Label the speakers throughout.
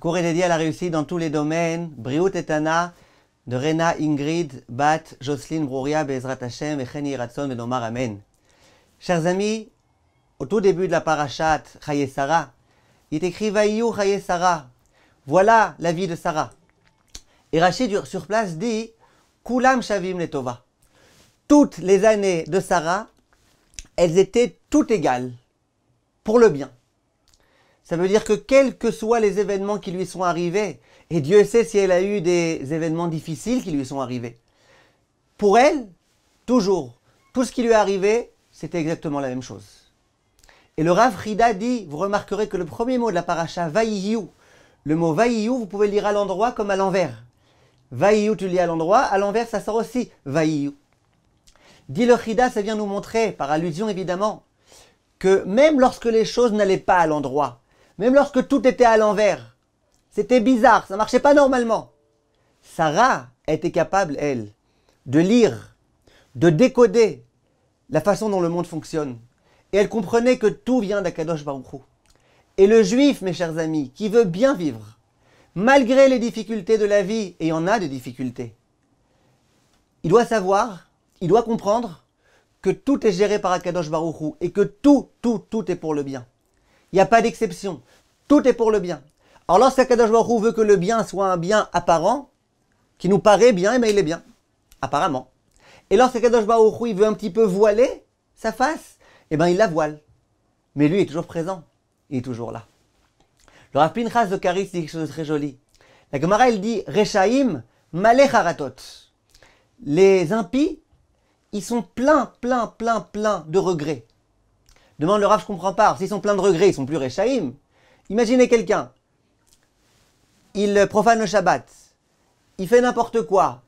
Speaker 1: cours est dédié à la réussite dans tous les domaines. Briut et Tana de Rena Ingrid Bat Jocelyne Brouria Bezrat Hashem et Cheni Ratson Venomar Amen. Chers amis, au tout début de la parashat Chaye Sarah, il est écrit Vaïou Chaye Sarah. Voilà la vie de Sarah. Et Rachid sur place dit Kulam Shavim Letova. Toutes les années de Sarah, elles étaient toutes égales pour le bien. Ça veut dire que quels que soient les événements qui lui sont arrivés, et Dieu sait si elle a eu des événements difficiles qui lui sont arrivés, pour elle, toujours, tout ce qui lui est arrivé, c'était exactement la même chose. Et le Rav Frida dit, vous remarquerez que le premier mot de la paracha, Vaïyu, le mot Vaïyu, vous pouvez le lire à l'endroit comme à l'envers. Vaïyu, tu le lis à l'envers, ça sort aussi Vaïyu. Dit le Frida, ça vient nous montrer, par allusion évidemment, que même lorsque les choses n'allaient pas à l'endroit, même lorsque tout était à l'envers, c'était bizarre, ça ne marchait pas normalement, Sarah était capable, elle, de lire, de décoder la façon dont le monde fonctionne. Et elle comprenait que tout vient d'Akadosh Baruch Hu. Et le juif, mes chers amis, qui veut bien vivre, malgré les difficultés de la vie, et il y en a des difficultés, il doit savoir, il doit comprendre que tout est géré par Akadosh Baruch Hu et que tout est pour le bien. Il n'y a pas d'exception. Tout est pour le bien. Alors lorsqu'Akadosh Baruch Hu veut que le bien soit un bien apparent, qui nous paraît bien, mais il est bien, apparemment. Et lorsqu'Akadosh Baruch Hu veut un petit peu voiler sa face, eh bien il la voile. Mais lui est toujours présent. Il est toujours là. Le Rav Pinchas de Karis dit quelque chose de très joli. La Gemara, elle dit, Rechaim malech haratot. Les impies, ils sont pleins de regrets. Demande le Rav, je ne comprends pas. Alors, s'ils sont pleins de regrets, ils sont plus Rechaim. Imaginez quelqu'un, il profane le Shabbat, il fait n'importe quoi,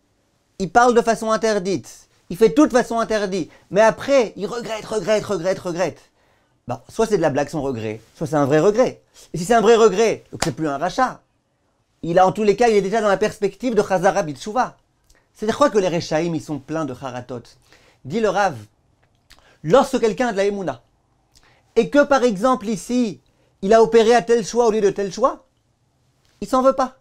Speaker 1: il parle de façon interdite, il fait tout de façon interdite, mais après, il regrette. Bon, soit c'est de la blague son regret, soit c'est un vrai regret. Et si c'est un vrai regret, donc c'est plus un rachat. En tous les cas, il est déjà dans la perspective de Chazara Bitshuva. C'est-à-dire quoi que les Rechaim, ils sont pleins de Haratot. Dit le Rav, lorsque quelqu'un a de la Emouna, et que par exemple ici, il a opéré à tel choix au lieu de tel choix, il s'en veut pas.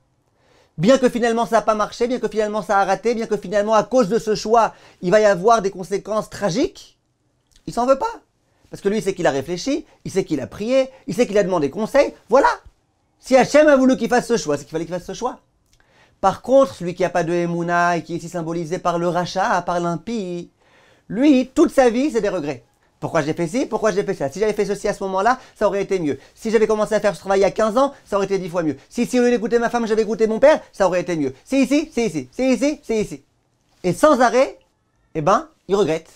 Speaker 1: Bien que finalement ça n'a pas marché, bien que finalement ça a raté, bien que finalement à cause de ce choix, il va y avoir des conséquences tragiques, il s'en veut pas. Parce que lui, il sait qu'il a réfléchi, il sait qu'il a prié, il sait qu'il a demandé conseil, voilà. Si Hachem a voulu qu'il fasse ce choix, c'est qu'il fallait qu'il fasse ce choix. Par contre, celui qui n'a pas de Emouna et qui est ici symbolisé par le rachat, par l'impie, lui, toute sa vie, c'est des regrets. Pourquoi j'ai fait ci? Pourquoi j'ai fait ça? Si j'avais fait ceci à ce moment-là, ça aurait été mieux. Si j'avais commencé à faire ce travail il y a 15 ans, ça aurait été 10 fois mieux. Si au lieu d'écouter ma femme, j'avais écouté mon père, ça aurait été mieux. C'est ici, c'est ici, c'est ici, c'est ici. Et sans arrêt, eh ben, il regrette.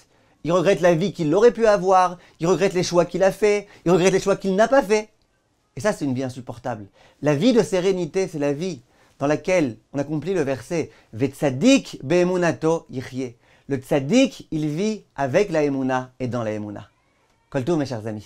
Speaker 1: Il regrette la vie qu'il aurait pu avoir, il regrette les choix qu'il a fait, il regrette les choix qu'il n'a pas fait. Et ça, c'est une vie insupportable. La vie de sérénité, c'est la vie dans laquelle on accomplit le verset « Vetzadik be'emunato yichye ». Le tzaddik, il vit avec la Emouna et dans la Emouna. Kol tov, mes chers amis.